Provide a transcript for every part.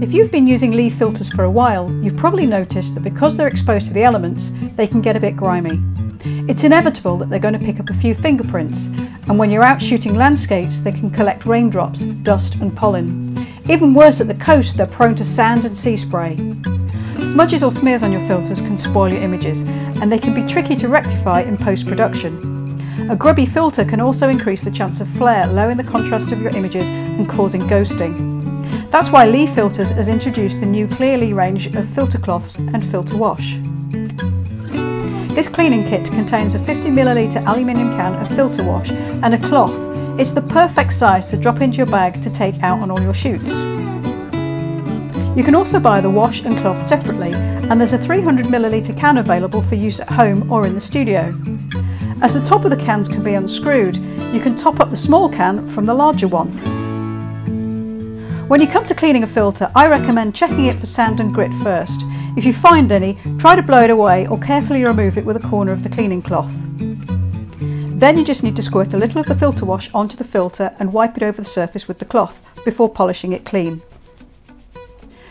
If you've been using LEE filters for a while, you've probably noticed that because they're exposed to the elements, they can get a bit grimy. It's inevitable that they're going to pick up a few fingerprints, and when you're out shooting landscapes, they can collect raindrops, dust and pollen. Even worse, at the coast, they're prone to sand and sea spray. Smudges or smears on your filters can spoil your images, and they can be tricky to rectify in post-production. A grubby filter can also increase the chance of flare, lowering the contrast of your images and causing ghosting. That's why LEE Filters has introduced the new ClearLEE range of filter cloths and filter wash. This cleaning kit contains a 50ml aluminium can of filter wash and a cloth. It's the perfect size to drop into your bag to take out on all your shoots. You can also buy the wash and cloth separately, and there's a 300ml can available for use at home or in the studio. As the top of the cans can be unscrewed, you can top up the small can from the larger one. When you come to cleaning a filter, I recommend checking it for sand and grit first. If you find any, try to blow it away or carefully remove it with a corner of the cleaning cloth. Then you just need to squirt a little of the filter wash onto the filter and wipe it over the surface with the cloth before polishing it clean.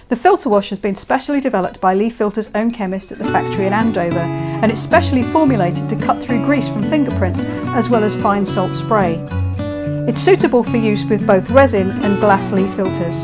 The filter wash has been specially developed by LEE Filter's own chemist at the factory in Andover, and it's specially formulated to cut through grease from fingerprints as well as fine salt spray. It's suitable for use with both resin and glass LEE filters.